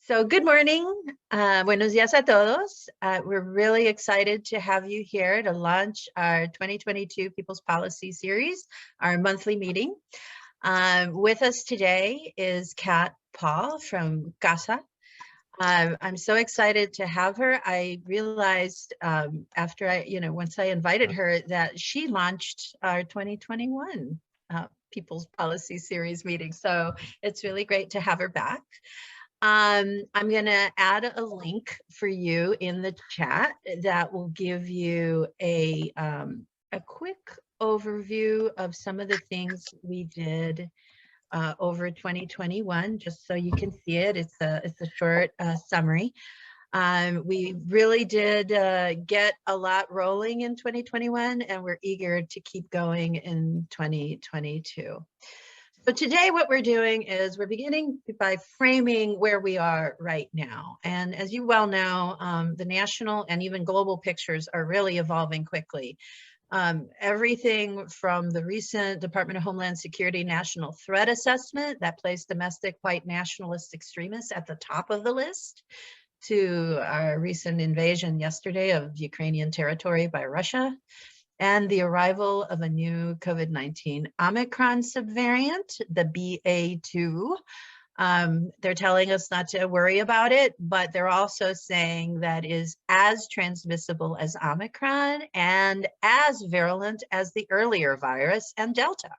So good morning, buenos días a todos. We're really excited to have you here to launch our 2022 People's Policy Series, our monthly meeting. With us today is Cathryn Paul from CASA. I'm so excited to have her. I realized after once I invited her that she launched our 2021 People's Policy Series meeting. So it's really great to have her back. I'm going to add a link for you in the chat that will give you a quick overview of some of the things we did over 2021, just so you can see it. It's a short summary. We really did get a lot rolling in 2021, and we're eager to keep going in 2022. So today what we're doing is we're beginning by framing where we are right now. And as you well know, the national and even global pictures are really evolving quickly. Everything from the recent Department of Homeland Security National Threat Assessment that placed domestic white nationalist extremists at the top of the list, to our recent invasion yesterday of Ukrainian territory by Russia, and the arrival of a new COVID-19 Omicron subvariant, the BA.2. They're telling us not to worry about it, but they're also saying that is as transmissible as Omicron and as virulent as the earlier virus and Delta.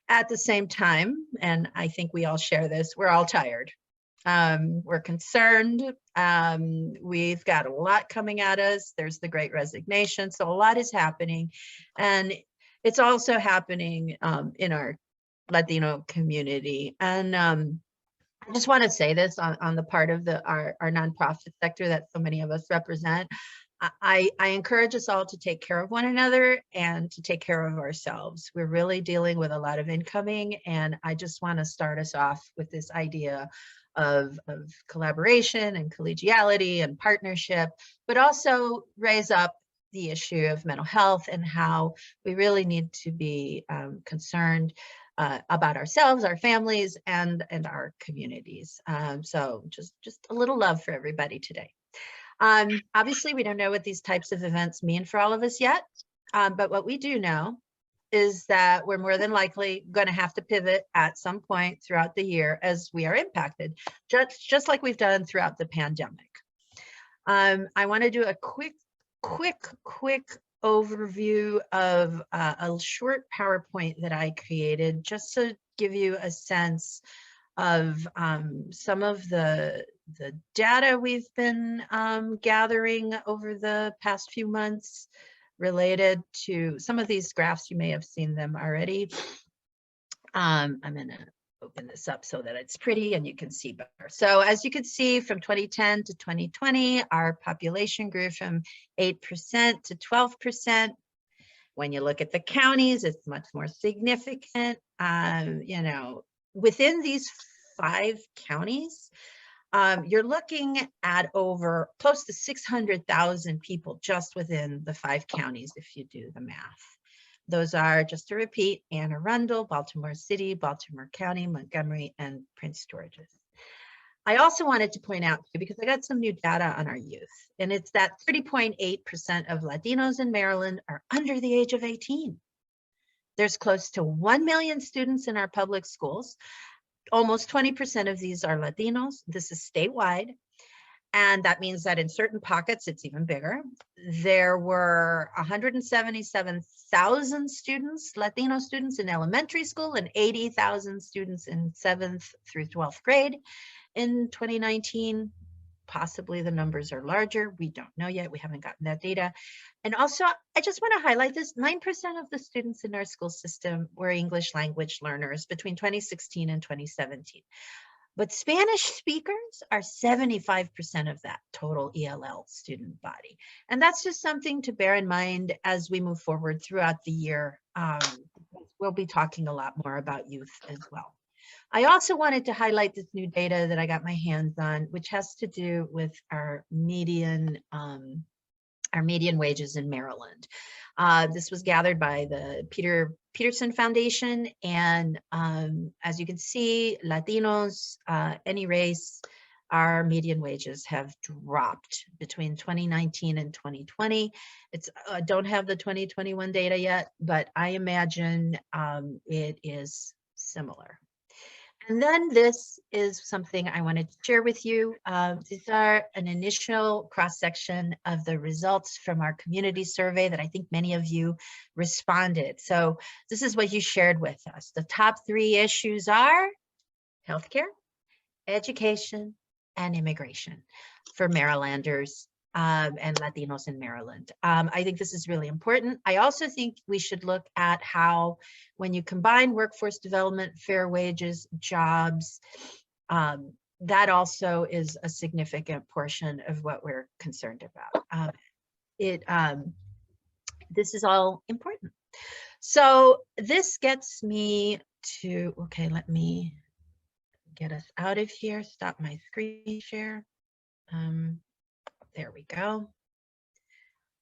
At the same time, and I think we all share this, we're all tired. We're concerned. We've got a lot coming at us. There's the Great Resignation. So a lot is happening. And it's also happening in our Latino community. And I just want to say this on the part of our nonprofit sector that so many of us represent. I encourage us all to take care of one another and to take care of ourselves. We're really dealing with a lot of incoming, and I just want to start us off with this idea of collaboration and collegiality and partnership, but also raise up the issue of mental health and how we really need to be concerned about ourselves, our families, and our communities. So just a little love for everybody today. Obviously, we don't know what these types of events mean for all of us yet, but what we do know is that we're more than likely going to have to pivot at some point throughout the year as we are impacted, just like we've done throughout the pandemic. I want to do a quick overview of a short PowerPoint that I created just to give you a sense of some of the data we've been gathering over the past few months related to some of these graphs. You may have seen them already. I'm going to open this up so that it's pretty and you can see better. So as you can see, from 2010 to 2020, our population grew from 8% to 12%. When you look at the counties, it's much more significant. Within these 5 counties, you're looking at over close to 600,000 people just within the 5 counties if you do the math. Those are, just to repeat, Anne Arundel, Baltimore City, Baltimore County, Montgomery, and Prince George's. I also wanted to point out, because I got some new data on our youth, and it's that 30.8% of Latinos in Maryland are under the age of 18. There's close to 1 million students in our public schools. Almost 20% of these are Latinos. This is statewide. And that means that in certain pockets, it's even bigger. There were 177,000 students, Latino students in elementary school, and 80,000 students in 7th through 12th grade in 2019. Possibly the numbers are larger. We don't know yet. We haven't gotten that data. And also, I just want to highlight this, 9% of the students in our school system were English language learners between 2016 and 2017. But Spanish speakers are 75% of that total ELL student body. And that's just something to bear in mind as we move forward throughout the year. We'll be talking a lot more about youth as well. I also wanted to highlight this new data that I got my hands on, which has to do with our median wages in Maryland. This was gathered by the Peterson Foundation, and as you can see, Latinos, any race, our median wages have dropped between 2019 and 2020. I don't have the 2021 data yet, but I imagine it is similar. And then this is something I wanted to share with you. These are an initial cross-section of the results from our community survey that I think many of you responded. So this is what you shared with us. The top 3 issues are healthcare, education, and immigration for Marylanders and Latinos in Maryland. I think this is really important. I also think we should look at how, when you combine workforce development, fair wages, jobs, that also is a significant portion of what we're concerned about. This is all important. So this gets me to, okay, let me get us out of here, stop my screen share. There we go.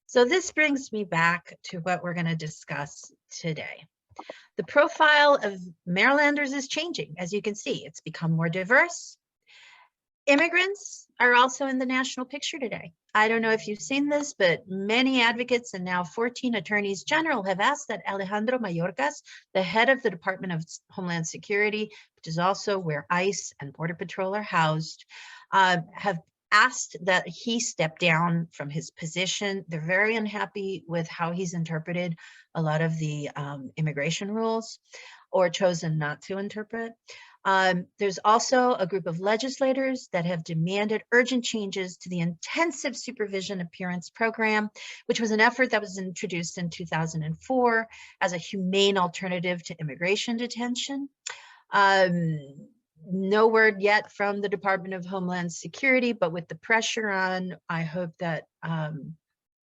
So this brings me back to what we're going to discuss today. The profile of Marylanders is changing. As you can see, it's become more diverse. Immigrants are also in the national picture today. I don't know if you've seen this, but many advocates and now 14 attorneys general have asked that Alejandro Mayorkas, the head of the Department of Homeland Security, which is also where ICE and Border Patrol are housed, have asked that he step down from his position. They're very unhappy with how he's interpreted a lot of the immigration rules, or chosen not to interpret. There's also a group of legislators that have demanded urgent changes to the intensive supervision appearance program, which was an effort that was introduced in 2004 as a humane alternative to immigration detention. No word yet from the Department of Homeland Security, but with the pressure on, I hope that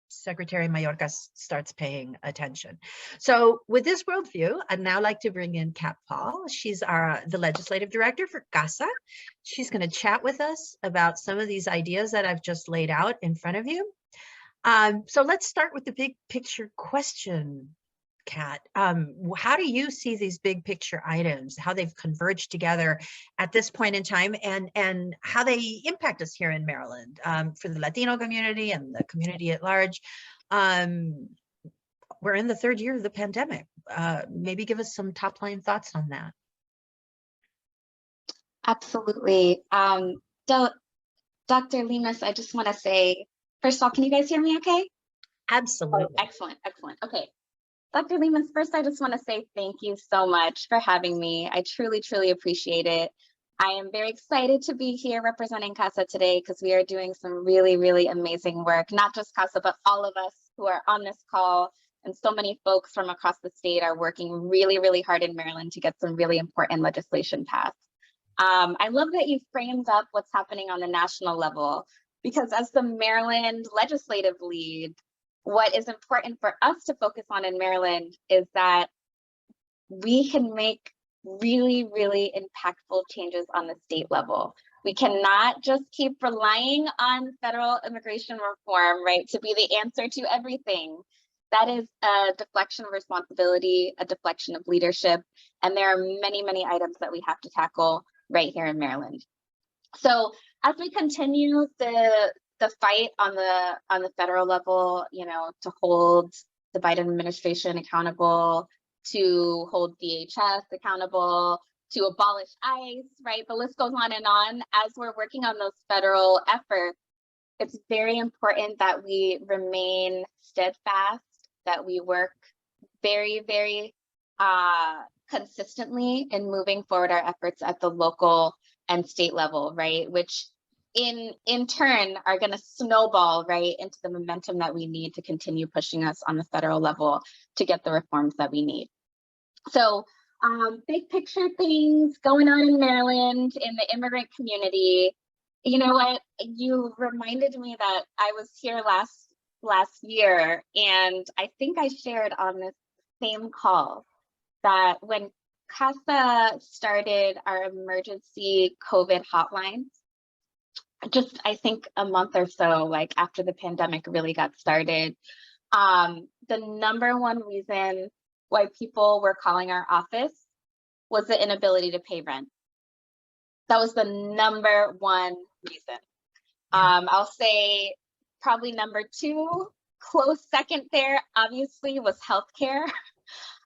Secretary Mayorkas starts paying attention. So with this worldview, I'd now like to bring in Cathryn Paul. She's the legislative director for CASA. She's going to chat with us about some of these ideas that I've just laid out in front of you. So let's start with the big picture question, Kat. How do you see these big picture items, how they've converged together at this point in time, and how they impact us here in Maryland for the Latino community and the community at large? We're in the 3rd year of the pandemic. Maybe give us some top line thoughts on that. Absolutely. Dr. Lemus, I just want to say, first of all, can you guys hear me okay? Absolutely. Oh, excellent, excellent. Okay. Dr. Lemus, first, I just want to say thank you so much for having me. I truly, truly appreciate it. I am very excited to be here representing CASA today because we are doing some really, really amazing work, not just CASA, but all of us who are on this call, and so many folks from across the state are working really, really hard in Maryland to get some really important legislation passed. I love that you framed up what's happening on the national level, because as the Maryland legislative lead, what is important for us to focus on in Maryland is that we can make really, really impactful changes on the state level. We cannot just keep relying on federal immigration reform, right, to be the answer to everything. That is a deflection of responsibility, a deflection of leadership, and there are many, many items that we have to tackle right here in Maryland. So as we continue the fight on the federal level, you know, to hold the Biden administration accountable, to hold DHS accountable, to abolish ICE, right? The list goes on and on. As we're working on those federal efforts, it's very important that we remain steadfast, that we work very, very consistently in moving forward our efforts at the local and state level, right? Which in turn are going to snowball right into the momentum that we need to continue pushing us on the federal level to get the reforms that we need. So big picture things going on in Maryland in the immigrant community. You know what, you reminded me that I was here last year, and I think I shared on this same call that when CASA started our emergency COVID hotlines, just I think a month or so like after the pandemic really got started, the #1 reason why people were calling our office was the inability to pay rent. That was the number one reason. I'll say probably number two, close second there, obviously, was healthcare.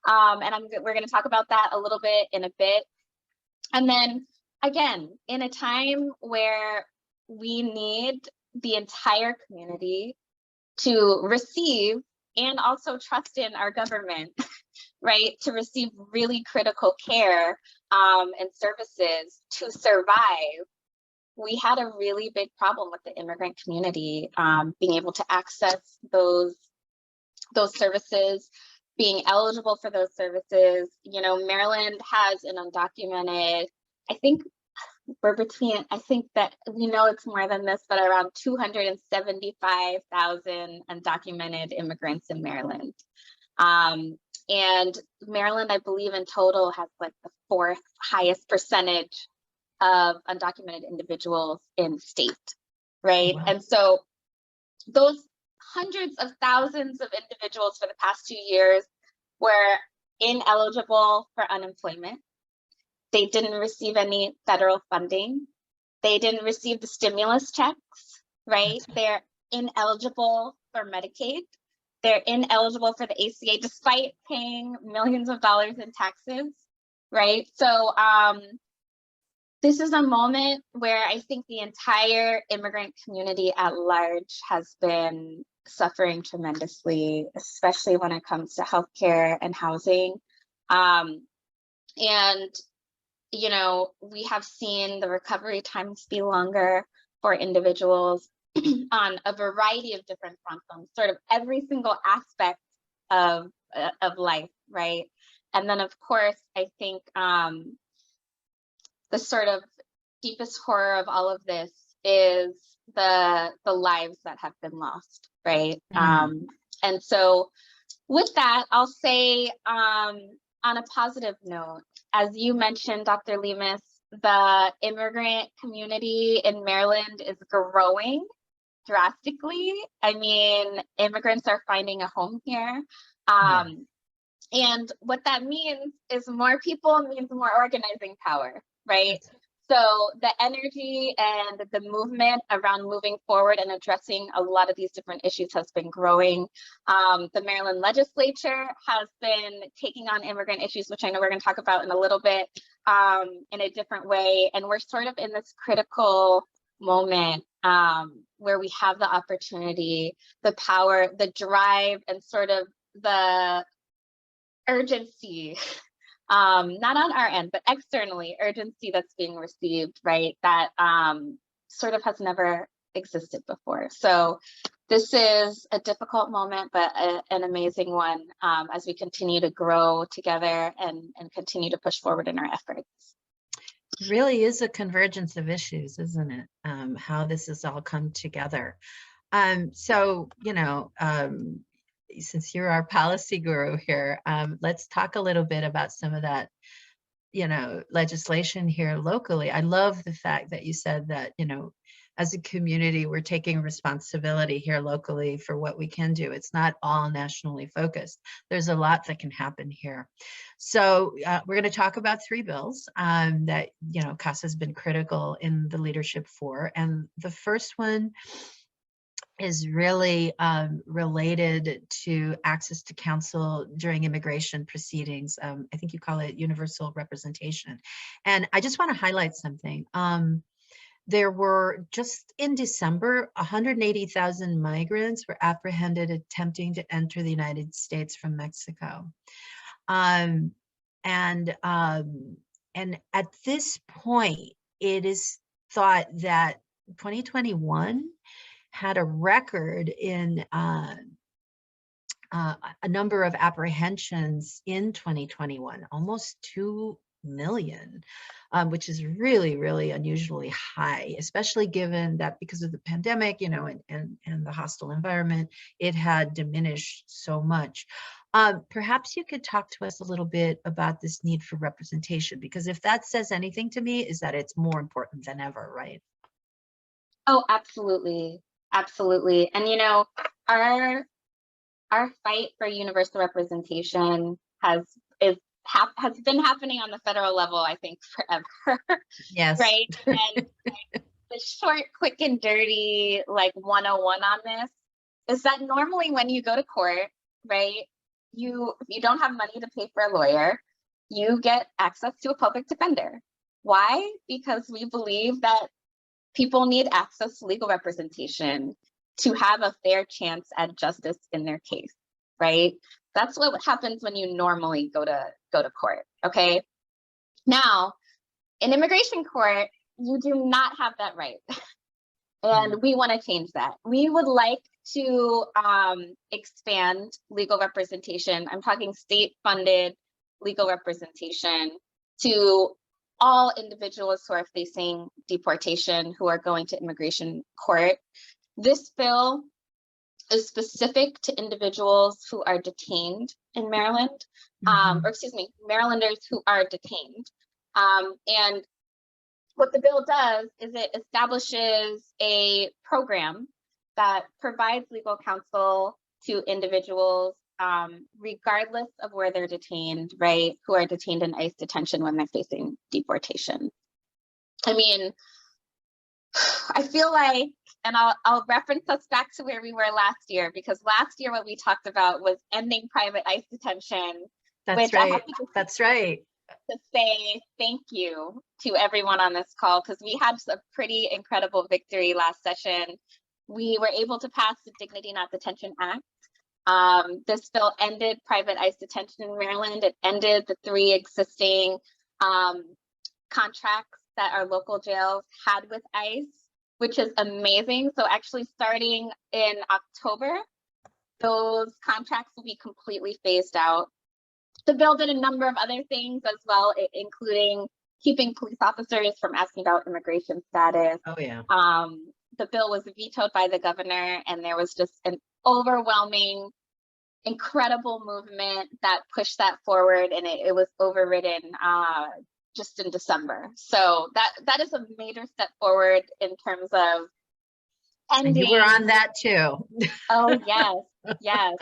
And we're going to talk about that a little bit in a bit. And then again, in a time where we need the entire community to receive and also trust in our government, right, to receive really critical care and services to survive, we had a really big problem with the immigrant community being able to access those services, being eligible for those services. You know, Maryland has an undocumented, I think that we know it's more than this, but around 275,000 undocumented immigrants in Maryland. And Maryland, I believe in total, has like the fourth highest percentage of undocumented individuals in the state, right? Wow. And so those hundreds of thousands of individuals for the past 2 years were ineligible for unemployment. They didn't receive any federal funding. They didn't receive the stimulus checks, right? They're ineligible for Medicaid. They're ineligible for the ACA despite paying millions of dollars in taxes, right? So this is a moment where I think the entire immigrant community at large has been suffering tremendously, especially when it comes to healthcare and housing. And, you know, we have seen the recovery times be longer for individuals on a variety of different fronts, on sort of every single aspect of life, right? And then, of course, I think the sort of deepest horror of all of this is the lives that have been lost, right? And so with that, I'll say on a positive note, as you mentioned, Dr. Lemus, the immigrant community in Maryland is growing drastically. I mean, immigrants are finding a home here. And what that means is more people means more organizing power, right? So the energy and the movement around moving forward and addressing a lot of these different issues has been growing. The Maryland legislature has been taking on immigrant issues, which I know we're going to talk about in a little bit, in a different way. And we're sort of in this critical moment where we have the opportunity, the power, the drive, and sort of the urgency, not on our end, but externally, urgency that's being received, right? That sort of has never existed before. So this is a difficult moment, but an amazing one as we continue to grow together and continue to push forward in our efforts. It really is a convergence of issues, isn't it? How this has all come together. So, you know, since you're our policy guru here, let's talk a little bit about some of that, you know, legislation here locally. I love the fact that you said that, you know, as a community, we're taking responsibility here locally for what we can do. It's not all nationally focused. There's a lot that can happen here. So we're going to talk about 3 bills that, you know, CASA has been critical in the leadership for. And the first one is really related to access to counsel during immigration proceedings. I think you call it universal representation. And I just want to highlight something. There were, just in December, 180,000 migrants were apprehended attempting to enter the United States from Mexico. And at this point, it is thought that 2021 had a record in a number of apprehensions in 2021, almost 2 million, which is really, really unusually high, especially given that because of the pandemic, you know, and the hostile environment, it had diminished so much. Perhaps you could talk to us a little bit about this need for representation, because if that says anything to me, is that it's more important than ever, right? Oh, absolutely. Absolutely. And, you know, our fight for universal representation has has been happening on the federal level, I think, forever. Yes. Right? And the short, quick, and dirty, like 101 on this is that normally when you go to court, right, if you don't have money to pay for a lawyer, you get access to a public defender. Why? Because we believe that people need access to legal representation to have a fair chance at justice in their case, right? That's what happens when you normally go to court, okay? Now, in immigration court, you do not have that right. And we want to change that. We would like to expand legal representation. I'm talking state-funded legal representation to all individuals who are facing deportation, who are going to immigration court. This bill is specific to individuals who are detained in Maryland, or excuse me, Marylanders who are detained. And what the bill does is it establishes a program that provides legal counsel to individuals regardless of where they're detained, right? Who are detained in ICE detention when they're facing deportation. I mean, I feel like, and I'll reference us back to where we were last year, because last year what we talked about was ending private ICE detention. That's right. That's right. To say thank you to everyone on this call, because we had a pretty incredible victory last session. We were able to pass the Dignity Not Detention Act. This bill ended private ICE detention in Maryland. It ended the 3 existing contracts that our local jails had with ICE, which is amazing. So actually starting in October, those contracts will be completely phased out. The bill did a number of other things as well, including keeping police officers from asking about immigration status. Oh, yeah. The bill was vetoed by the governor, and there was just an overwhelming, incredible movement that pushed that forward, and it was overridden just in December. So that is a major step forward in terms of ending. And you were on that too. Oh, yes, yes.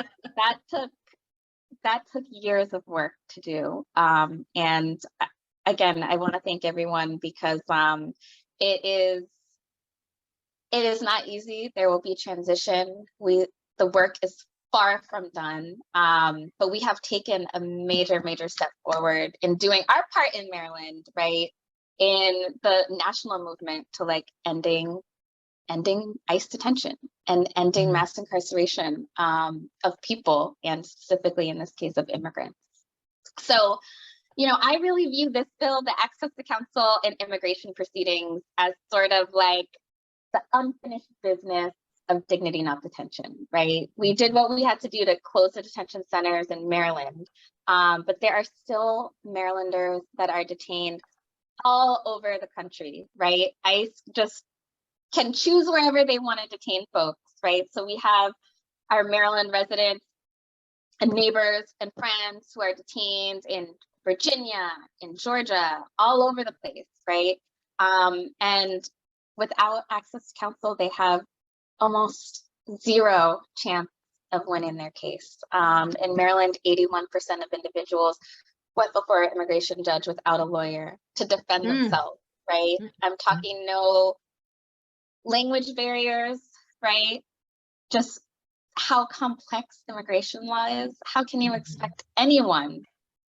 That took years of work to do. And again, I want to thank everyone, because it is not easy. There will be transition. The work is far from done, but we have taken a major step forward in doing our part in Maryland, right? In the national movement to like ending ICE detention and ending mass incarceration of people, and specifically in this case of immigrants. So, you know, I really view this bill, the Access to Counsel in Immigration Proceedings, as sort of like the unfinished business of dignity not detention, right? We did what we had to do to close the detention centers in Maryland, but there are still Marylanders that are detained all over the country, right? ICE just can choose wherever they want to detain folks, right? So we have our Maryland residents and neighbors and friends who are detained in Virginia, in Georgia, all over the place, right? And without access to counsel, they have almost zero chance of winning their case. In Maryland, 81% of individuals went before an immigration judge without a lawyer to defend themselves, right? I'm talking no language barriers, right? Just how complex immigration law is. How can you expect anyone,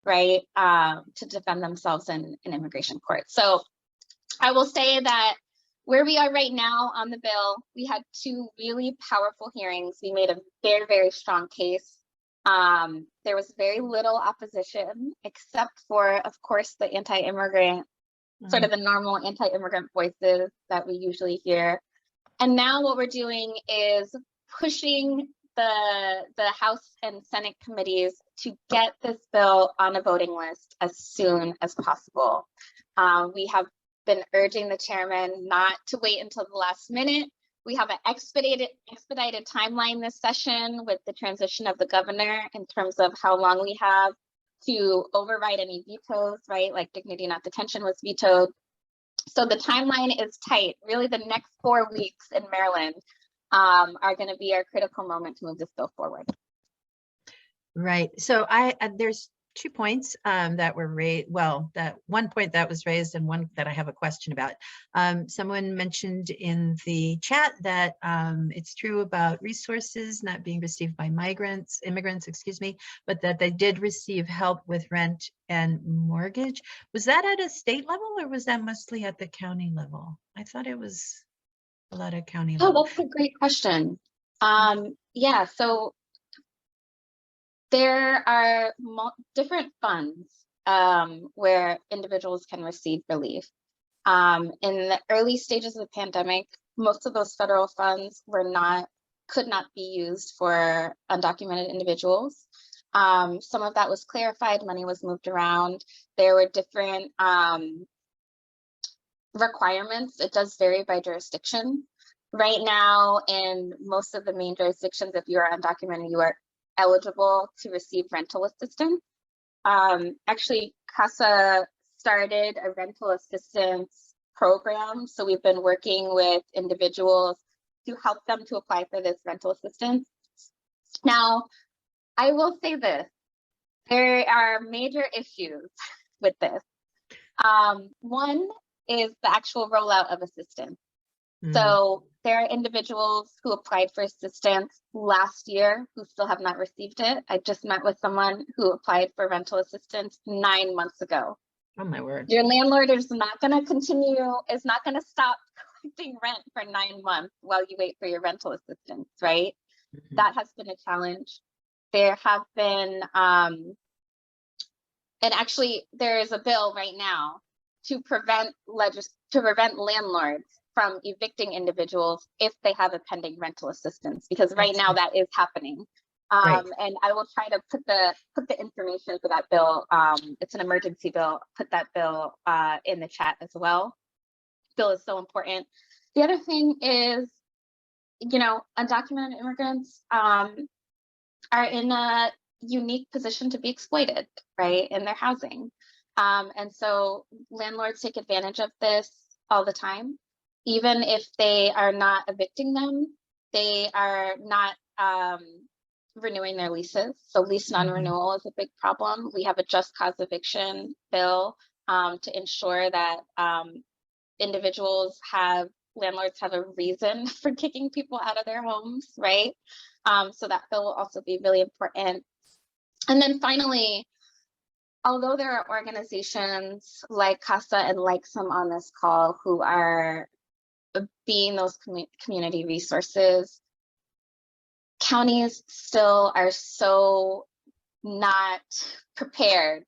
right, to defend themselves in immigration court? So I will say that where we are right now on the bill, we had 2 really powerful hearings. We made a very strong case. There was very little opposition, except for, of course, the anti-immigrant, sort of the normal anti-immigrant voices that we usually hear. And now what we're doing is pushing the House and Senate committees to get this bill on a voting list as soon as possible. We have been urging the chairman not to wait until the last minute. We have an expedited timeline this session with the transition of the governor in terms of how long we have to override any vetoes, right? Like dignity not detention was vetoed. So the timeline is tight. Really, the next 4 weeks in Maryland are going to be our critical moment to move this bill forward. Right. So there's two points that were raised. Well, that one point that was raised and one that I have a question about. Someone mentioned in the chat that it's true about resources not being received by immigrants, excuse me, but that they did receive help with rent and mortgage. Was that at a state level or was that mostly at the county level? I thought it was a lot of county Oh, level. that's a great question. Yeah, so there are different funds where individuals can receive relief. In the early stages of the pandemic, most of those federal funds could not be used for undocumented individuals. Some of that was clarified, money was moved around. There were different requirements. It does vary by jurisdiction. Right now, in most of the main jurisdictions, if you are undocumented, you are eligible to receive rental assistance. Actually, CASA started a rental assistance program. So we've been working with individuals to help them to apply for this rental assistance. Now, I will say this, there are major issues with this. One is the actual rollout of assistance. So there are individuals who applied for assistance last year who still have not received it. I just met with someone who applied for rental assistance 9 months ago. Oh my word. Your landlord is not going to stop collecting rent for 9 months while you wait for your rental assistance, right? That has been a challenge. There have been, and actually there is a bill right now to prevent landlords from evicting individuals if they have a pending rental assistance, because right now that is happening. Right. And I will try to put the information for that bill. It's an emergency bill. Put that bill in the chat as well. Bill is so important. The other thing is, undocumented immigrants are in a unique position to be exploited, right, in their housing. And so landlords take advantage of this all the time. Even if they are not evicting them, they are not renewing their leases. So lease non-renewal is a big problem. We have a just cause eviction bill to ensure that landlords have a reason for kicking people out of their homes, right? So that bill will also be really important. And then finally, although there are organizations like CASA and like some on this call who are being those community resources, counties still are so not prepared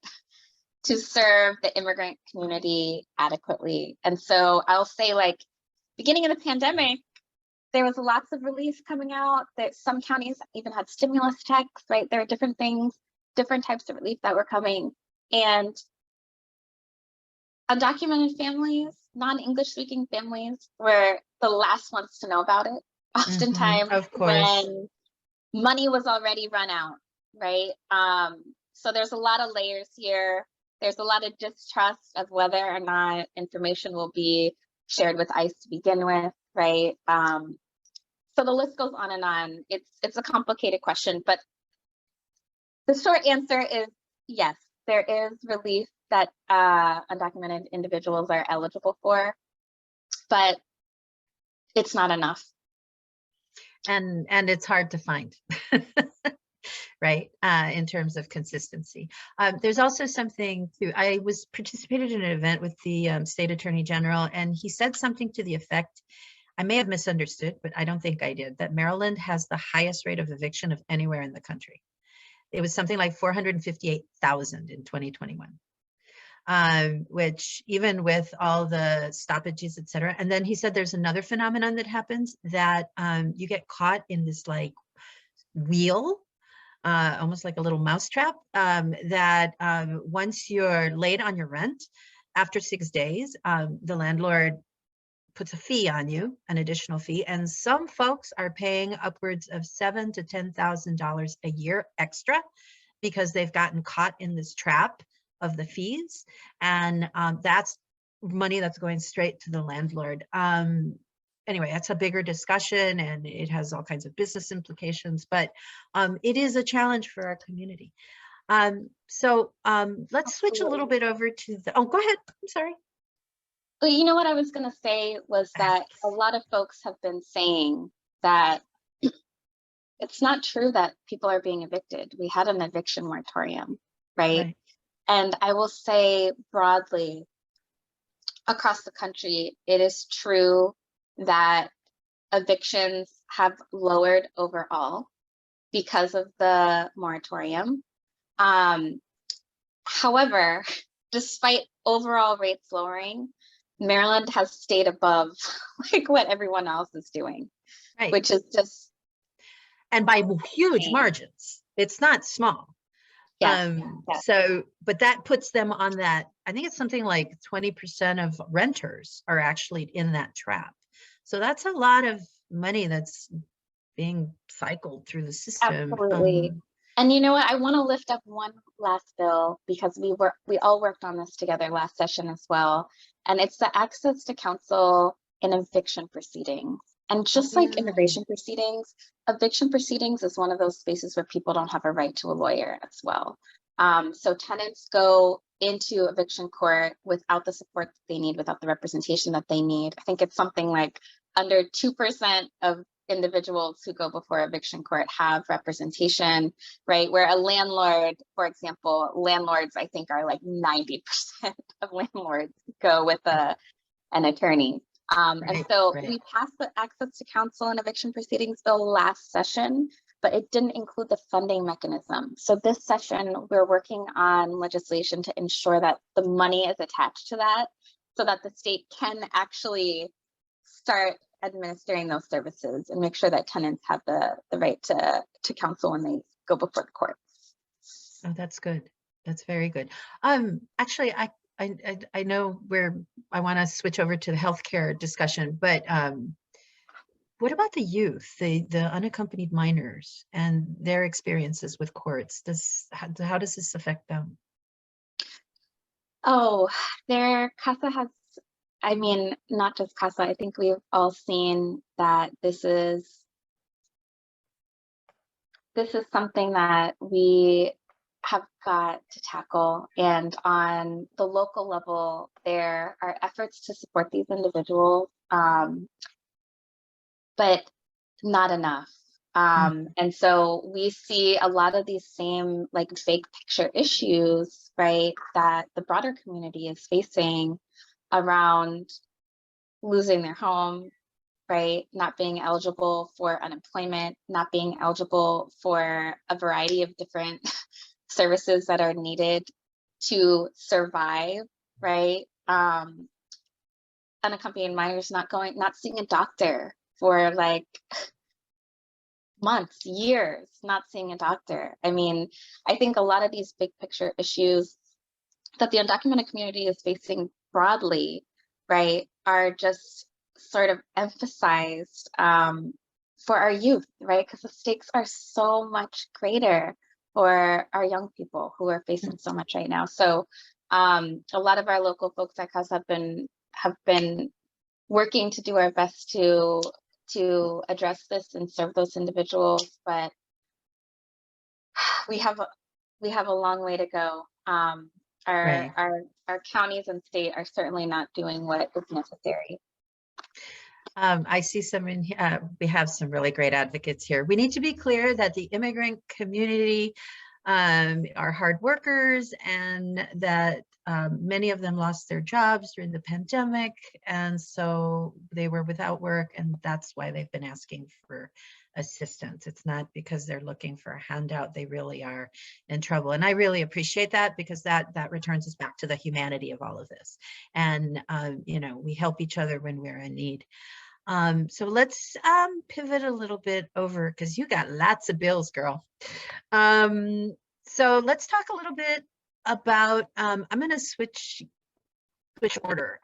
to serve the immigrant community adequately. And so I'll say, like, beginning of the pandemic, there was lots of relief coming out. That some counties even had stimulus checks, right? There are different things, different types of relief that were coming. And undocumented families, non-English speaking families were the last ones to know about it. Oftentimes when money was already run out, right? So there's a lot of layers here. There's a lot of distrust of whether or not information will be shared with ICE to begin with, right? So the list goes on and on. It's a complicated question, but the short answer is yes, there is relief that undocumented individuals are eligible for, but it's not enough. And it's hard to find, right? In terms of consistency. There's also something I participated in an event with the state attorney general, and he said something to the effect, I may have misunderstood, but I don't think I did, that Maryland has the highest rate of eviction of anywhere in the country. It was something like 458,000 in 2021. Which even with all the stoppages, et cetera. And then he said there's another phenomenon that happens that you get caught in this like wheel, almost like a little mousetrap, that once you're late on your rent, after 6 days, the landlord puts a fee on you, an additional fee. And some folks are paying upwards of $7,000 to $10,000 a year extra because they've gotten caught in this trap of the fees. And that's money that's going straight to the landlord. Anyway, that's a bigger discussion and it has all kinds of business implications, but it is a challenge for our community. Let's switch a little Absolutely. bit over to the, oh, go ahead. I'm sorry. But you know what I was going to say was that a lot of folks have been saying that it's not true that people are being evicted. We had an eviction moratorium, right? Right. And I will say broadly across the country, it is true that evictions have lowered overall because of the moratorium. However, despite overall rates lowering, Maryland has stayed above like what everyone else is doing, Right. which is just And by huge insane. margins. It's not small. Yes, yes, But that puts them on that. I think it's something like 20% of renters are actually in that trap. So that's a lot of money that's being cycled through the system. absolutely. And you know what? I want to lift up one last bill because we all worked on this together last session as well. And it's the access to counsel in eviction proceedings. And just like Yeah. immigration proceedings, eviction proceedings is one of those spaces where people don't have a right to a lawyer as well. So tenants go into eviction court without the support that they need, without the representation that they need. I think it's something like under 2% of individuals who go before eviction court have representation, right? Where a landlord, for example, landlords, I think are like 90% of landlords go with an attorney. And so Right. we passed the access to counsel and eviction proceedings bill last session, but it didn't include the funding mechanism. So this session, we're working on legislation to ensure that the money is attached to that so that the state can actually start administering those services and make sure that tenants have the right to counsel when they go before the court. Oh, that's good. That's very good. Actually, I know I want to switch over to the healthcare discussion, but what about the youth, the unaccompanied minors and their experiences with courts? How does this affect them? Oh, their CASA has, I mean, not just CASA, I think we've all seen that this is something that we have got to tackle. And on the local level, there are efforts to support these individuals, but not enough. And so we see a lot of these same like big picture issues, right, that the broader community is facing around losing their home, right, not being eligible for unemployment, not being eligible for a variety of different services that are needed to survive, right? Unaccompanied minors not seeing a doctor for like months, years, not seeing a doctor. I mean, I think a lot of these big picture issues that the undocumented community is facing broadly, right, are just sort of emphasized for our youth, right? Because the stakes are so much greater for our young people who are facing so much right now. So a lot of our local folks at CASA have been working to do our best to address this and serve those individuals, but we have a long way to go. Right. Our counties and state are certainly not doing what is necessary. I see some in here. We have some really great advocates here. We need to be clear that the immigrant community are hard workers and that many of them lost their jobs during the pandemic. And so they were without work, and that's why they've been asking for assistance. It's not because they're looking for a handout. They really are in trouble. And I really appreciate that, because that returns us back to the humanity of all of this. And, we help each other when we're in need. So let's pivot a little bit over, because you got lots of bills, girl. So let's talk a little bit about, I'm going to switch order.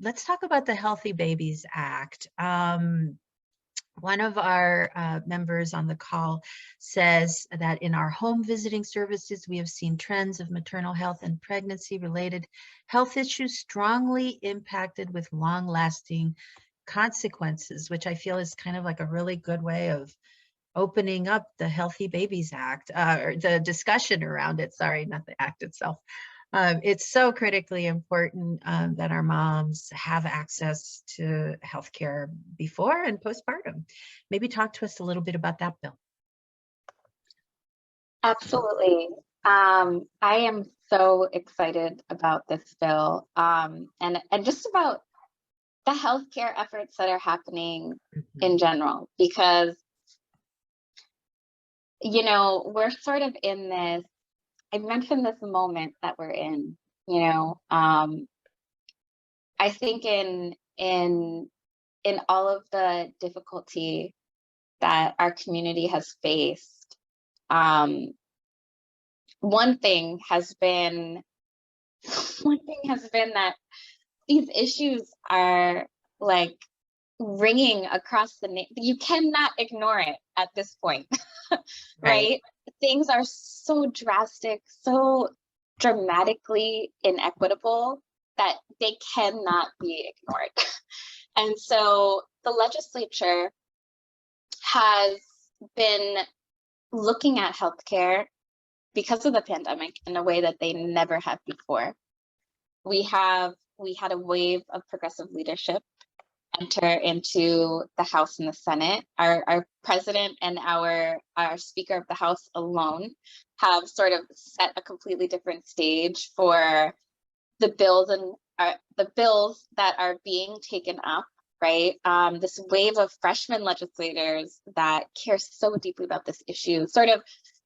Let's talk about the Healthy Babies Act. One of our members on the call says that in our home visiting services, we have seen trends of maternal health and pregnancy-related health issues strongly impacted with long-lasting consequences, which I feel is kind of like a really good way of opening up the Healthy Babies Act, or the discussion around it, sorry, not the act itself. It's so critically important that our moms have access to healthcare before and postpartum. Maybe talk to us a little bit about that, Bill. Absolutely. I am so excited about this bill, and just about the healthcare efforts that are happening in general, because, you know, we're sort of in this, I mentioned this moment that we're in, you know, I think in all of the difficulty that our community has faced, one thing has been that these issues are like ringing across the you cannot ignore it at this point. Right? Things are so drastic, so dramatically inequitable that they cannot be ignored. And so the legislature has been looking at healthcare because of the pandemic in a way that they never have before. We had a wave of progressive leadership enter into the House and the Senate. Our president and our Speaker of the House alone have sort of set a completely different stage for the bills that are being taken up. Right, this wave of freshman legislators that care so deeply about this issue. Sort of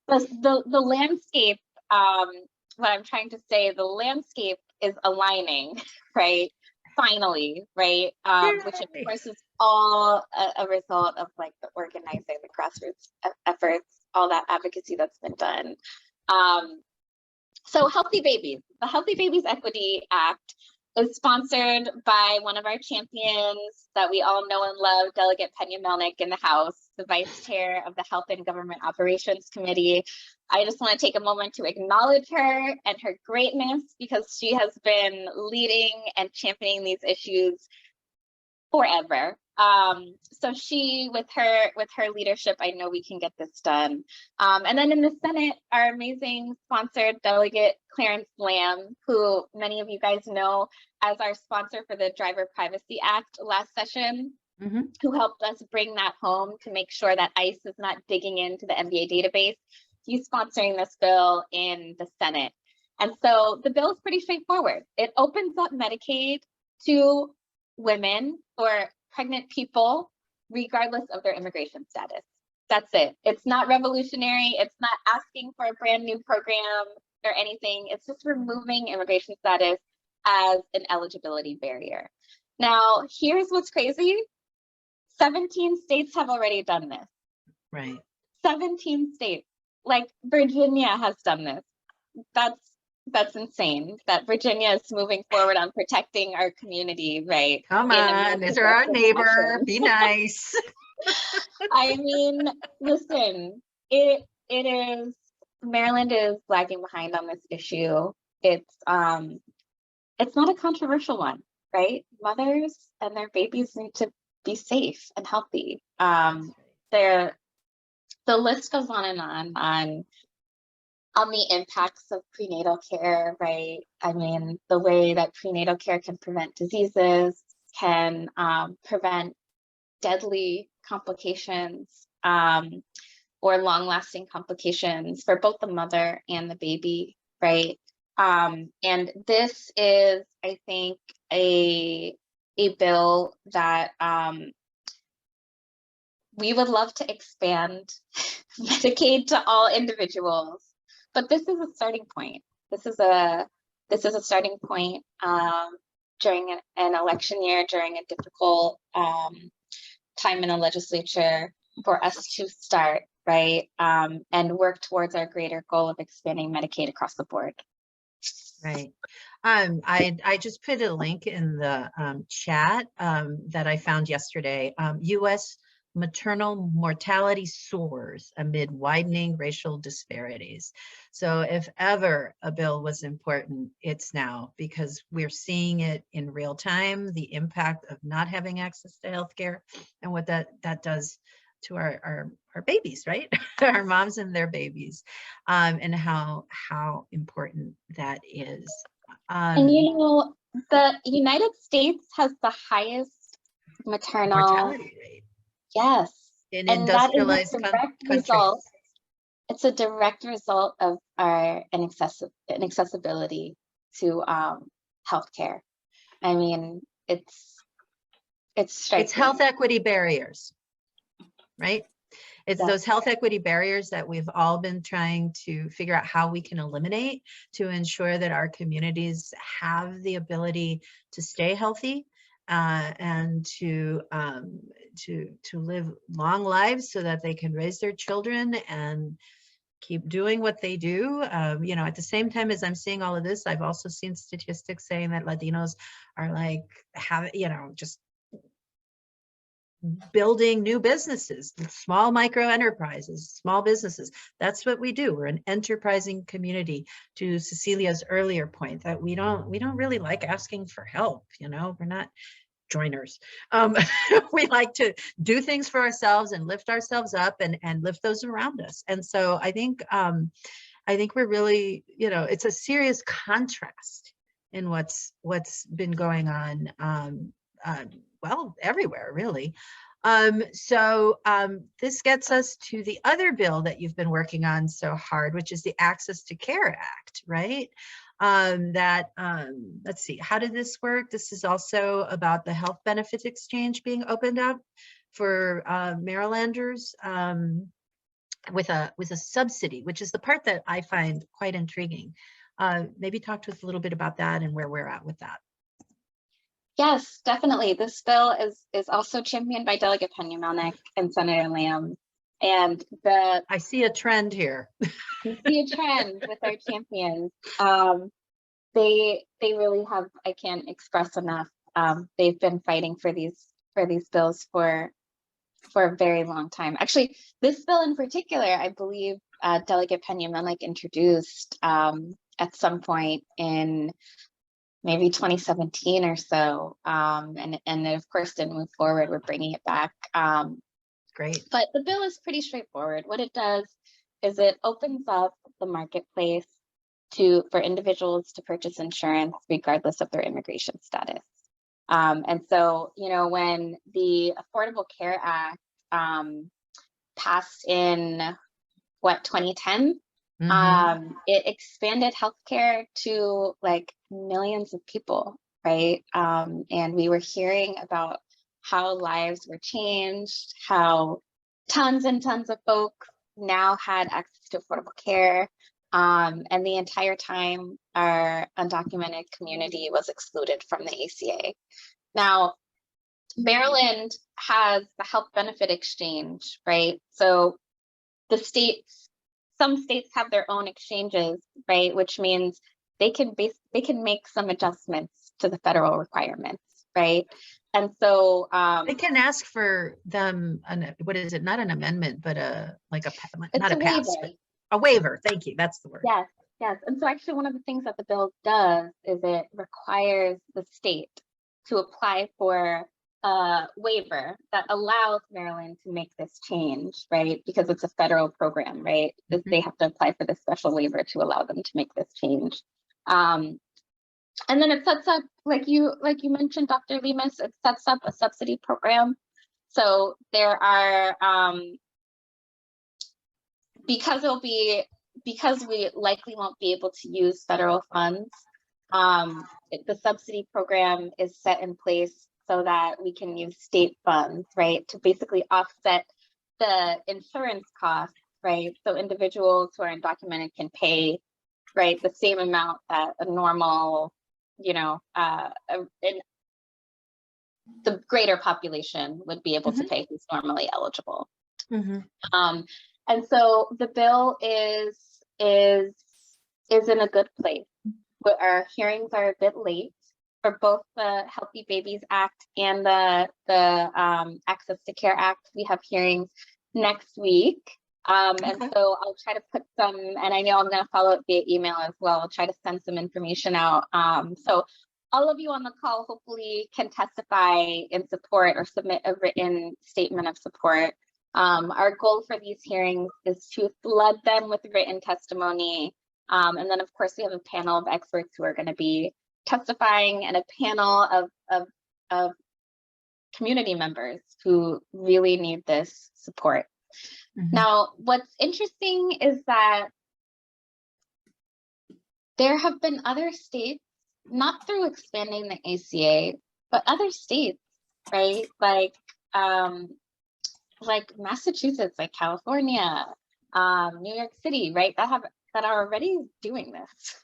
the landscape. What I'm trying to say, the landscape is aligning, right? Finally, right? Which of course is all a result of like the organizing, the grassroots efforts, all that advocacy that's been done. So Healthy Babies, the Healthy Babies Equity Act is sponsored by one of our champions that we all know and love, Delegate Pena Melnick in the House, the Vice Chair of the Health and Government Operations Committee. I just want to take a moment to acknowledge her and her greatness, because she has been leading and championing these issues forever. So she, with her leadership, I know we can get this done. And then in the Senate, our amazing sponsored Delegate Clarence Lamb, who many of you guys know as our sponsor for the Driver Privacy Act last session, who helped us bring that home to make sure that ICE is not digging into the NBA database. He's sponsoring this bill in the Senate. And so the bill is pretty straightforward. It opens up Medicaid to women or pregnant people, regardless of their immigration status. That's it. It's not revolutionary. It's not asking for a brand new program or anything. It's just removing immigration status as an eligibility barrier. Now, here's what's crazy. 17 states have already done this. Right. 17 states. Like Virginia has done this. That's insane that Virginia is moving forward on protecting our community, right? Come on, they're our neighbor. Be nice. I mean, listen, it is, Maryland is lagging behind on this issue. It's not a controversial one, right? Mothers and their babies need to be safe and healthy. The list goes on and on the impacts of prenatal care, right? I mean, the way that prenatal care can prevent diseases, can prevent deadly complications or long-lasting complications for both the mother and the baby, right? And this is, I think, a bill that we would love to expand Medicaid to all individuals. But this is a starting point. This is a starting point during an election year, during a difficult time in the legislature, for us to start, right, and work towards our greater goal of expanding Medicaid across the board. Right. I just put a link in the chat that I found yesterday. U.S. maternal mortality soars amid widening racial disparities. So if ever a bill was important, it's now, because we're seeing it in real time, the impact of not having access to healthcare and what that does our babies, right? Our moms and their babies, and how important that is. And you know, the United States has the highest maternal mortality rate. Yes. In And that is industrialized a direct countries. result. It's a direct result of our inaccessibility to healthcare. I mean, it's striking. It's health equity barriers, right? It's Yes. those health equity barriers that we've all been trying to figure out how we can eliminate to ensure that our communities have the ability to stay healthy and to live long lives so that they can raise their children and keep doing what they do. You know, at the same time as I'm seeing all of this, I've also seen statistics saying that Latinos are like just building new businesses, small micro enterprises, small businesses. That's what we do. We're an enterprising community. To Cecilia's earlier point, that we don't really like asking for help. You know, we're not joiners. We like to do things for ourselves and lift ourselves up and lift those around us. And so I think we're really, you know, it's a serious contrast in what's been going on, well, everywhere really. This gets us to the other bill that you've been working on so hard, which is the Access to Care Act, right? Let's see, how did this work? This is also about the health benefits exchange being opened up for Marylanders with a subsidy, which is the part that I find quite intriguing. Maybe talk to us a little bit about that and where we're at with that. Yes, definitely. This bill is also championed by Delegate Peña-Melnick and Senator Lamb. And I see a trend here. You see a trend with our champions. They really have, I can't express enough. They've been fighting for these bills for a very long time. Actually, this bill in particular, I believe Delegate Peña-Melnick introduced at some point in maybe 2017 or so, and of course didn't move forward. We're bringing it back. Great. But the bill is pretty straightforward. What it does is it opens up the marketplace for individuals to purchase insurance regardless of their immigration status. And so, you know, when the Affordable Care Act passed in 2010, it expanded healthcare to like millions of people, right? And we were hearing about how lives were changed, how tons and tons of folks now had access to affordable care. And the entire time, our undocumented community was excluded from the ACA. Now, Maryland has the health benefit exchange, right? So some states have their own exchanges, right? Which means they can make some adjustments to the federal requirements, right? And so they can ask for them, what is it? Not an amendment, but not a pass, but a waiver. Thank you. That's the word. Yes, yes. And so actually one of the things that the bill does is it requires the state to apply for a waiver that allows Maryland to make this change, right? Because it's a federal program, right? They have to apply for this special waiver to allow them to make this change. And then it sets up, like you mentioned, Dr. Lemus, it sets up a subsidy program. So there are, because we likely won't be able to use federal funds, the subsidy program is set in place so that we can use state funds, right, to basically offset the insurance costs, right? So individuals who are undocumented can pay, right, the same amount that a normal, you know, the greater population would be able to pay who's normally eligible. And so the bill is in a good place. But our hearings are a bit late for both the Healthy Babies Act and the Access to Care Act. We have hearings next week. And so I'll try to put some, and I know I'm going to follow up via email as well. I'll try to send some information out. So all of you on the call hopefully can testify in support or submit a written statement of support Our goal for these hearings is to flood them with written testimony. And then, of course, we have a panel of experts who are going to be testifying, and a panel of community members who really need this support. Mm-hmm. Now, what's interesting is that there have been other states, not through expanding the ACA, but other states, right? Like Massachusetts, like California, New York City, right? That are already doing this,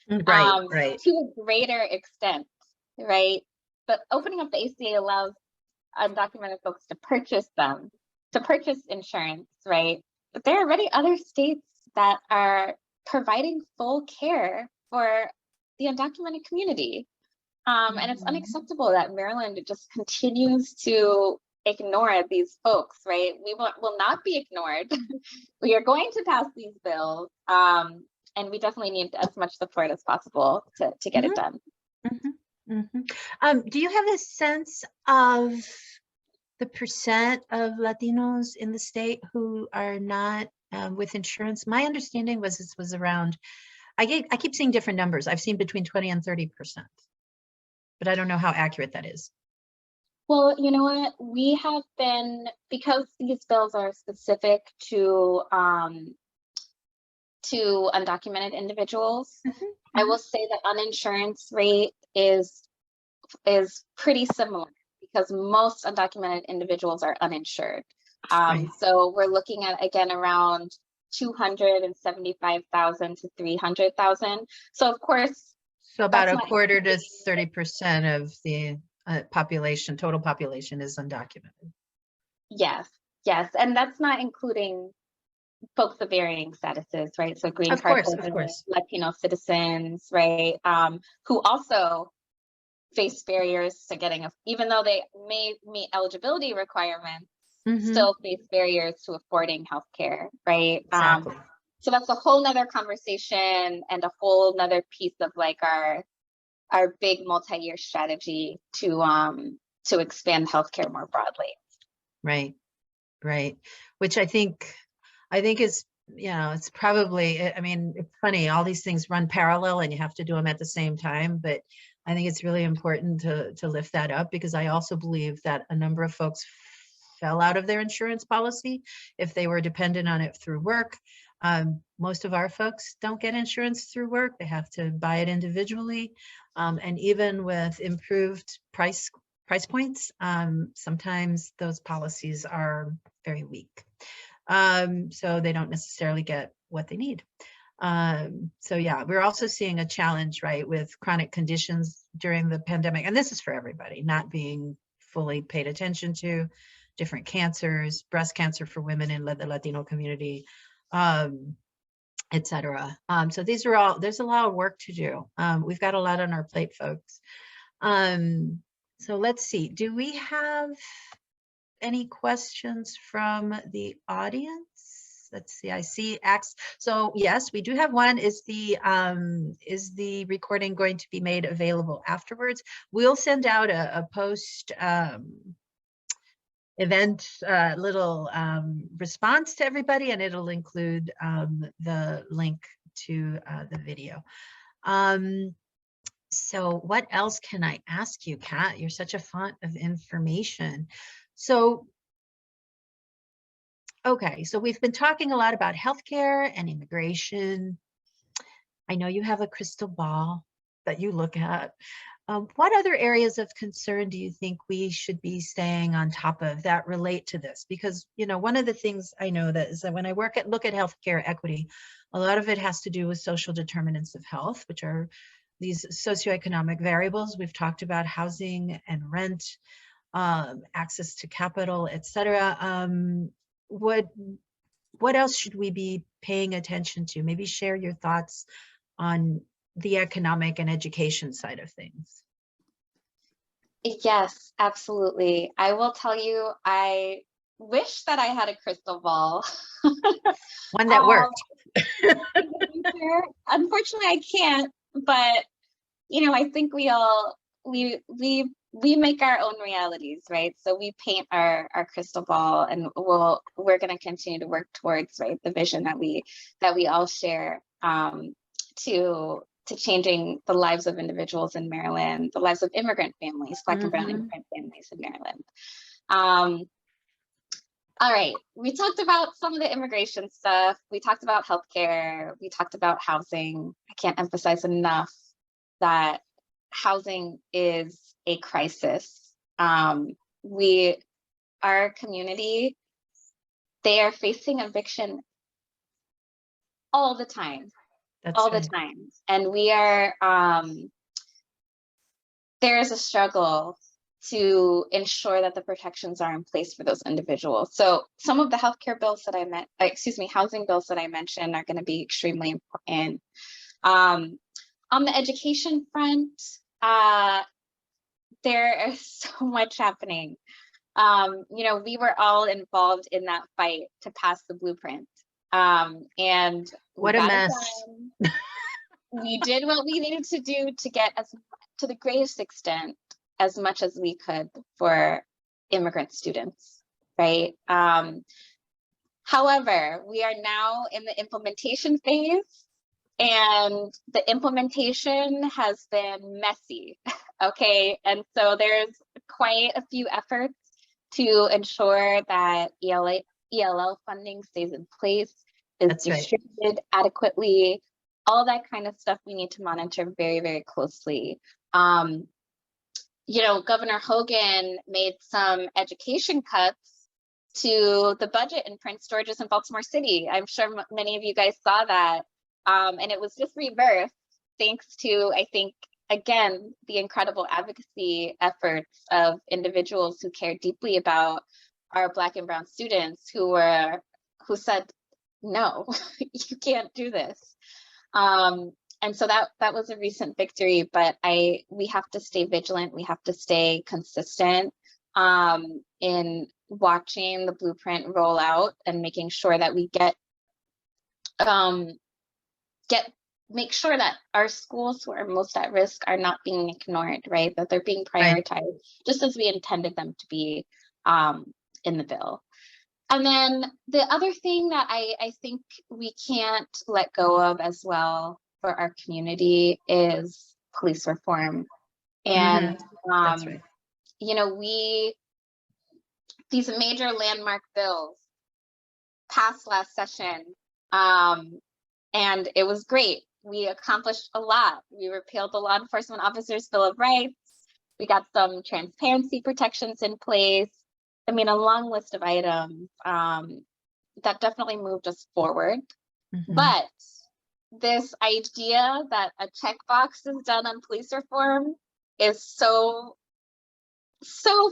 Right. to a greater extent, right? But opening up the ACA allows undocumented folks to purchase insurance, right? But there are already other states that are providing full care for the undocumented community. And it's unacceptable that Maryland just continues to ignore these folks, right? We will not be ignored. We are going to pass these bills, and we definitely need as much support as possible to get it done. Do you have a sense of the percent of Latinos in the state who are not with insurance? My understanding was this was around, I keep seeing different numbers. I've seen between 20 and 30%, but I don't know how accurate that is. Well, you know what? We have been, because these bills are specific to undocumented individuals, I will say the uninsurance rate is pretty similar, because most undocumented individuals are uninsured. So we're looking at, again, around 275,000 to 300,000. So of course, so about a quarter to 30% of the population, total population, is undocumented. Yes, and that's not including folks of varying statuses, right? So green card holders, Latino citizens, right? Who also face barriers to getting, even though they may meet eligibility requirements, still face barriers to affording healthcare, right? Exactly. So that's a whole nother conversation and a whole nother piece of like our big multi-year strategy to expand healthcare more broadly. Right. Which I think is, it's probably, I mean, it's funny, all these things run parallel and you have to do them at the same time, but I think it's really important to lift that up, because I also believe that a number of folks fell out of their insurance policy if they were dependent on it through work. Most of our folks don't get insurance through work. They have to buy it individually. And even with improved price points, sometimes those policies are very weak. So they don't necessarily get what they need. So yeah, we're also seeing a challenge, right, with chronic conditions during the pandemic. And this is for everybody, not being fully paid attention to, different cancers, breast cancer for women in the Latino community, et cetera. So these are all, there's a lot of work to do. We've got a lot on our plate, folks. So let's see, do we have any questions from the audience? Let's see, I see Ax. So yes, we do have one. Is the recording going to be made available afterwards? We'll send out a post event little response to everybody, and it'll include the link to the video. So what else can I ask you, Kat? You're such a font of information. So, okay, so we've been talking a lot about healthcare and immigration. I know you have a crystal ball that you look at. What other areas of concern do you think we should be staying on top of that relate to this? Because, one of the things I know that is that when I look at healthcare equity, a lot of it has to do with social determinants of health, which are these socioeconomic variables. We've talked about housing and rent, access to capital, et cetera. What else should we be paying attention to? Maybe share your thoughts on the economic and education side of things. Yes, absolutely. I will tell you, I wish that I had a crystal ball. One that worked. Unfortunately, I can't, but I think we've we make our own realities, right? So we paint our crystal ball, and we're going to continue to work towards, right, the vision that we all share, to changing the lives of individuals in Maryland, the lives of immigrant families, Black and Brown immigrant families in Maryland. All right, we talked about some of the immigration stuff. We talked about healthcare. We talked about housing. I can't emphasize enough that housing is a crisis. Our community, they are facing eviction all the time. The time. And we are, there is a struggle to ensure that the protections are in place for those individuals. So some of the healthcare bills that housing bills that I mentioned are going to be extremely important. On the education front, there is so much happening. We were all involved in that fight to pass the blueprint. And what a mess. We did what we needed to do to get, to the greatest extent, as much as we could for immigrant students, right? However, we are now in the implementation phase, and the implementation has been messy, okay? And so there's quite a few efforts to ensure that ELL funding stays in place, is distributed adequately, all that kind of stuff we need to monitor very, very closely. Governor Hogan made some education cuts to the budget in Prince George's and Baltimore City. I'm sure many of you guys saw that. And it was just rebirth thanks to, I think, again, the incredible advocacy efforts of individuals who care deeply about our Black and Brown students who said, no, you can't do this. And so that was a recent victory, but we have to stay vigilant. We have to stay consistent in watching the blueprint roll out and making sure that we make sure that our schools who are most at risk are not being ignored, right? That they're being prioritized just as we intended them to be in the bill. And then the other thing that I think we can't let go of as well for our community is police reform. And, that's right. These major landmark bills passed last session, and it was great. We accomplished a lot. We repealed the Law Enforcement Officers' Bill of Rights. We got some transparency protections in place. I mean, a long list of items that definitely moved us forward. But this idea that a checkbox is done on police reform is so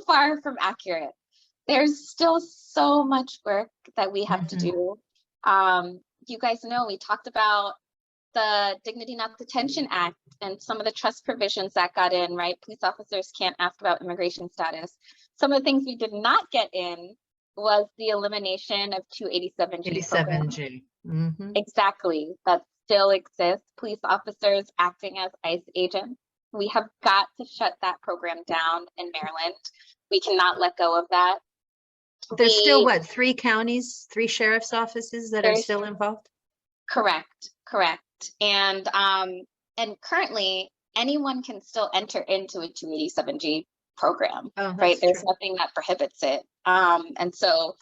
far from accurate. There's still so much work that we have to do. You guys know we talked about the Dignity Not Detention Act and some of the trust provisions that got in, right? Police officers can't ask about immigration status. Some of the things we did not get in was the elimination of 287G. Exactly, that still exists. Police officers acting as ICE agents. We have got to shut that program down in Maryland. We cannot let go of that. There's still what, 3 counties, 3 sheriff's offices that are still involved? Correct. And currently anyone can still enter into a 287G program, right? There's nothing that prohibits it. And so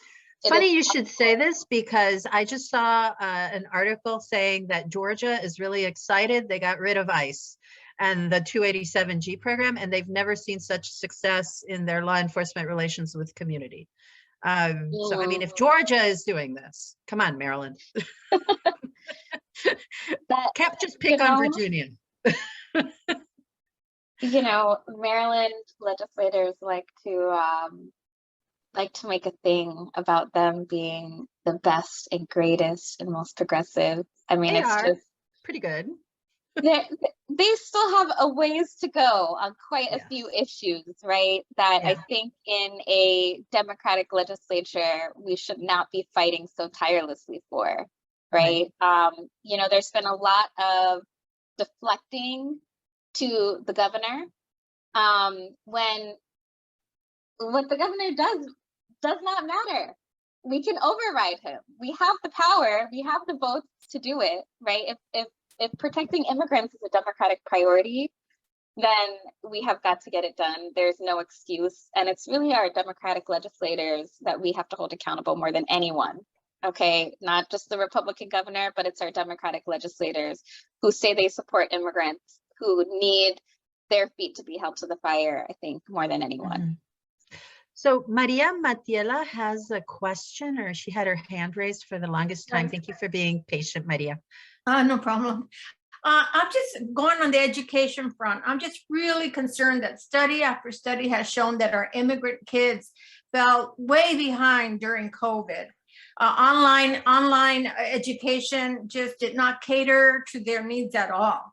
funny you should say this, because I just saw an article saying that Georgia is really excited. They got rid of ICE and the 287G program, and they've never seen such success in their law enforcement relations with community. So, I mean, if Georgia is doing this, come on, Maryland. Can't just pick on Virginia. Maryland legislators like to make a thing about them being the best and greatest and most progressive. I mean, it's just pretty good. They still have a ways to go on quite a few issues, right? That I think in a Democratic legislature, we should not be fighting so tirelessly for, right? There's been a lot of deflecting to the governor when what the governor does not matter. We can override him. We have the power, we have the votes to do it, right? If protecting immigrants is a Democratic priority, then we have got to get it done. There's no excuse. And it's really our Democratic legislators that we have to hold accountable more than anyone. Okay, not just the Republican governor, but it's our Democratic legislators who say they support immigrants, who need their feet to be held to the fire, I think, more than anyone. Mm-hmm. So Maria Matiela has a question, or she had her hand raised for the longest time. Thank you for being patient, Maria. No problem. I'm just going on the education front. I'm just really concerned that study after study has shown that our immigrant kids fell way behind during COVID. Online education just did not cater to their needs at all.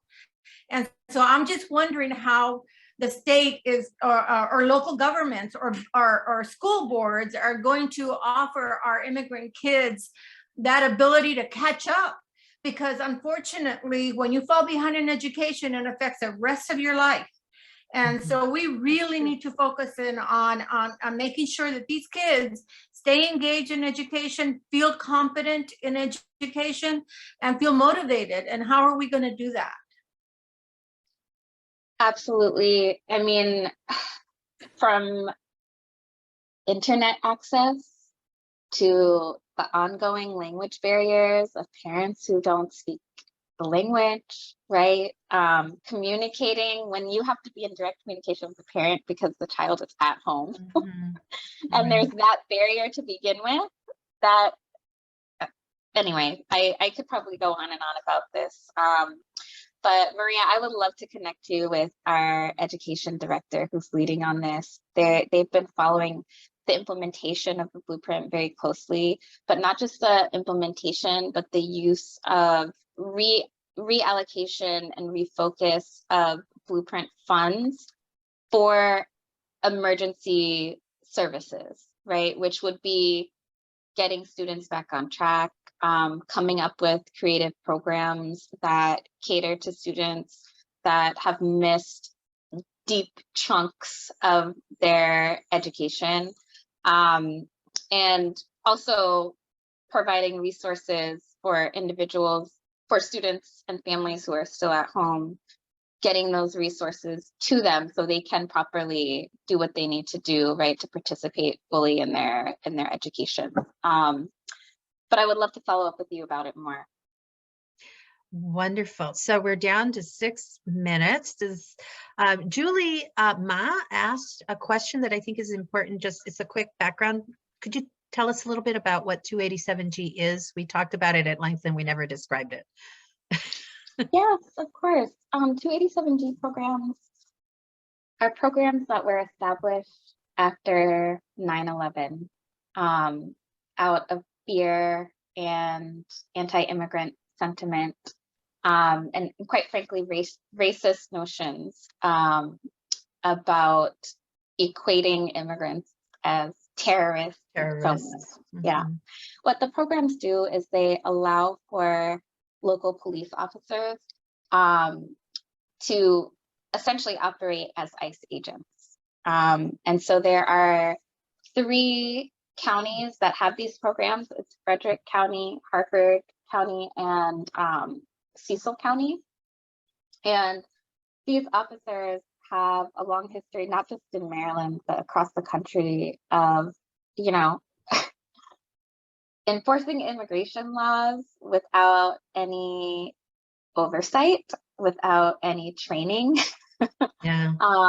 And so I'm just wondering how the state is, or local governments or school boards are going to offer our immigrant kids that ability to catch up. Because unfortunately, when you fall behind in education, it affects the rest of your life. And so we really need to focus in on making sure that these kids stay engaged in education, feel confident in education, and feel motivated. And how are we going to do that? Absolutely. I mean, from internet access to the ongoing language barriers of parents who don't speak the language, right? Communicating when you have to be in direct communication with the parent because the child is at home. And there's that barrier to begin with. That, anyway, I could probably go on and on about this. But Maria, I would love to connect you with our education director who's leading on this. They've been following the implementation of the blueprint very closely, but not just the implementation, but the use of reallocation and refocus of blueprint funds for emergency services, right? Which would be getting students back on track, coming up with creative programs that cater to students that have missed deep chunks of their education, and also providing resources for individuals, for students and families who are still at home, getting those resources to them so they can properly do what they need to do, right, to participate fully in their education. But I would love to follow up with you about it more. Wonderful. So we're down to 6 minutes. Does Julie Ma asked a question that I think is important. Just it's a quick background. Could you tell us a little bit about what 287G is? We talked about it at length and we never described it. Yes, of course. 287G programs are programs that were established after 9/11 out of fear and anti-immigrant sentiment, and quite frankly, racist notions about equating immigrants as terrorists. Yeah. What the programs do is they allow for local police officers to essentially operate as ICE agents. And so there are 3 counties that have these programs. It's Frederick County, Harford County, and Cecil County. And these officers have a long history, not just in Maryland, but across the country of, you know, enforcing immigration laws without any oversight, without any training, and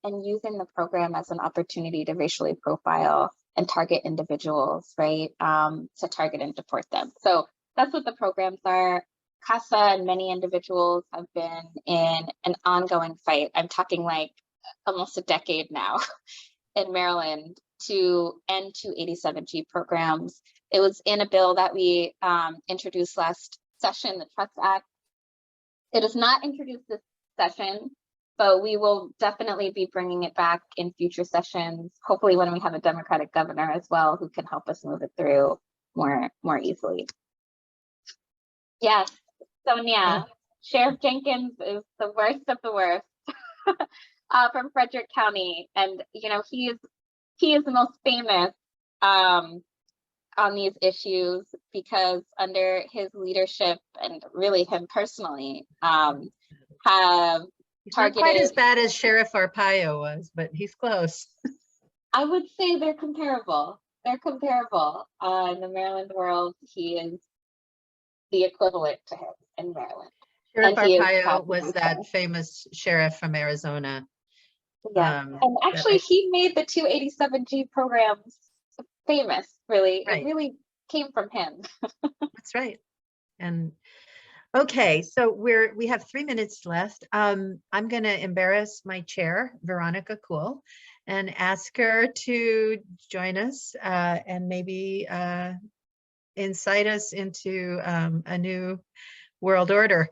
using the program as an opportunity to racially profile and target individuals, right, to target and deport them. So that's what the programs are. CASA and many individuals have been in an ongoing fight. I'm talking like almost a decade now in Maryland to end 287G programs. It was in a bill that we introduced last session, the Trust Act. It is not introduced this session, but we will definitely be bringing it back in future sessions, hopefully when we have a Democratic governor as well who can help us move it through more easily. Yes, Sonia, Sheriff Jenkins is the worst of the worst. from Frederick County, and you know, he is the most famous on these issues because under his leadership, and really him personally, have He's not quite as targeted. bad as Sheriff Arpaio was, but he's close. I would say they're comparable. They're comparable. In the Maryland world, he is the equivalent to him in Maryland. Sheriff And he is Arpaio was fabulous. that famous sheriff from Arizona. Yeah. And actually, he made the 287G programs famous, really. Right. It really came from him. That's right. And okay, so we have 3 minutes left. I'm going to embarrass my chair, Veronica Cool, and ask her to join us and maybe incite us into a new world order.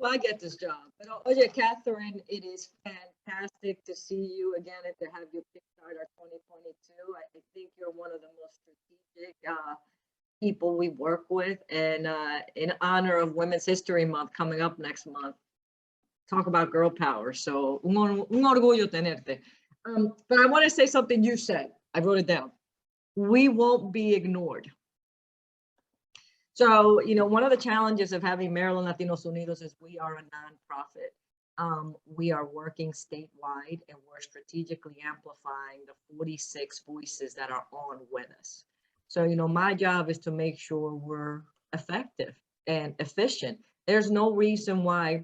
Why do I get this job? But oye, Cathryn, it is fantastic to see you again and to have you kickstart our 2022. I think you're one of the most strategic people we work with, and in honor of Women's History Month coming up next month, talk about girl power. So un orgullo tenerte. But I want to say something you said. I wrote it down. We won't be ignored. So, you know, one of the challenges of having Maryland Latinos Unidos is we are a nonprofit. We are working statewide, and we're strategically amplifying the 46 voices that are on with us. So, you know, my job is to make sure we're effective and efficient. There's no reason why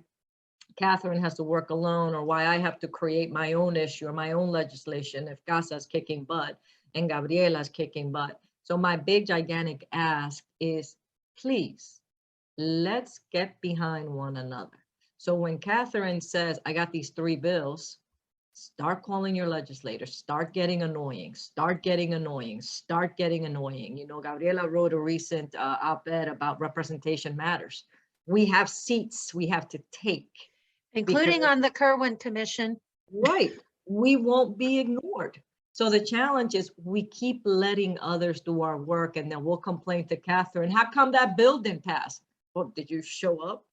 Cathryn has to work alone, or why I have to create my own issue or my own legislation if CASA is kicking butt and Gabriela's kicking butt. So my big gigantic ask is, please, let's get behind one another. So when Cathryn says, I got these 3 bills, start calling your legislators, start getting annoying, start getting annoying, start getting annoying. You know, Gabriela wrote a recent op-ed about representation matters. We have seats we have to take. Including on the Kerwin Commission. Right. We won't be ignored. So the challenge is we keep letting others do our work, and then we'll complain to Cathryn, how come that bill didn't pass? Well, did you show up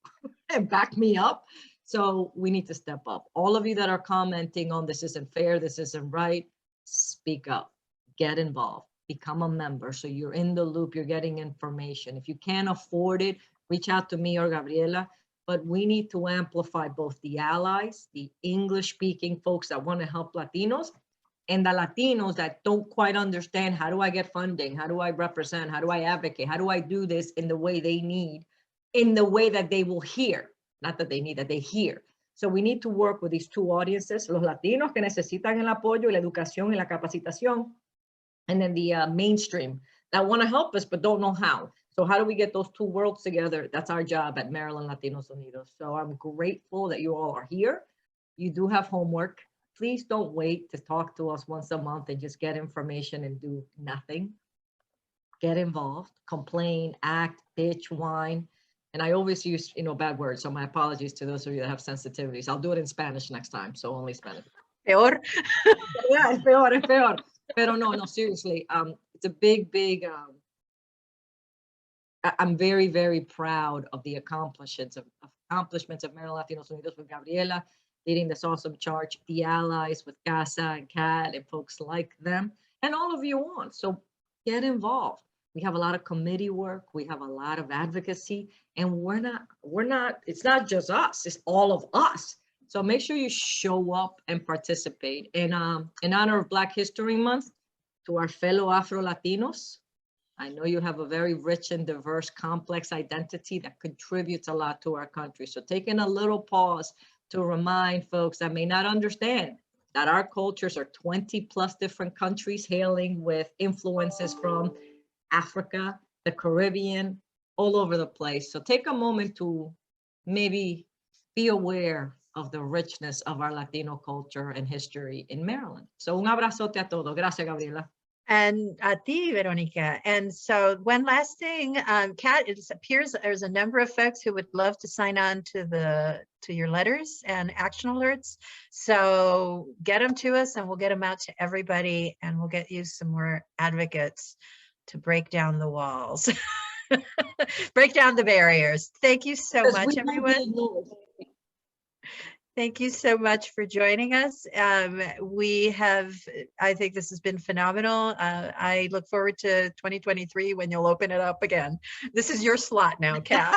and back me up? So we need to step up. All of you that are commenting on this isn't fair, this isn't right, speak up, get involved, become a member. So you're in the loop, you're getting information. If you can't afford it, reach out to me or Gabriela. But we need to amplify both the allies, the English-speaking folks that want to help Latinos, and the Latinos that don't quite understand, how do I get funding? How do I represent? How do I advocate? How do I do this in the way they need, in the way that they will hear? Not that they need, that they hear. So we need to work with these 2 audiences, los Latinos que necesitan el apoyo y la educación y la capacitación, and then the mainstream that want to help us but don't know how. So how do we get those 2 worlds together? That's our job at Maryland Latinos Unidos. So I'm grateful that you all are here. You do have homework. Please don't wait to talk to us once a month and just get information and do nothing. Get involved, complain, act, bitch, whine. And I always use, you know, bad words. So my apologies to those of you that have sensitivities. I'll do it in Spanish next time. So only Spanish. Peor. Yeah, es peor, es peor. Pero no, seriously. It's a big, I'm very, very proud of the accomplishments of Maryland Latinos Unidos with Gabriela leading this awesome charge, the allies with CASA and CAD and folks like them, and all of you on. So get involved. We have a lot of committee work. We have a lot of advocacy, and we're not, it's not just us, it's all of us. So make sure you show up and participate. And in honor of Black History Month, to our fellow Afro-Latinos, I know you have a very rich and diverse, complex identity that contributes a lot to our country. So taking a little pause to remind folks that may not understand that our cultures are 20 plus different countries hailing with influences from Africa, the Caribbean, all over the place. So take a moment to maybe be aware of the richness of our Latino culture and history in Maryland. So un abrazote a todos. Gracias, Gabriela. And a ti, Veronica. And so one last thing, Kat, it appears there's a number of folks who would love to sign on to your letters and action alerts. So get them to us and we'll get them out to everybody, and we'll get you some more advocates to break down the walls, break down the barriers. Thank you so much, everyone. Thank you so much for joining us. I think this has been phenomenal. I look forward to 2023 when you'll open it up again. This is your slot now, Kat.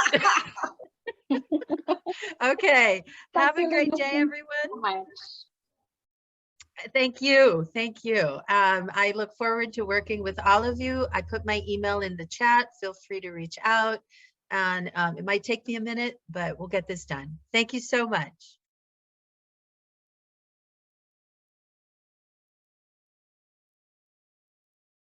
Okay. Have a Dr. great Lehman, day, thank you everyone. so much. Thank you. Thank you. I look forward to working with all of you. I put my email in the chat. Feel free to reach out. And it might take me a minute, but we'll get this done. Thank you so much.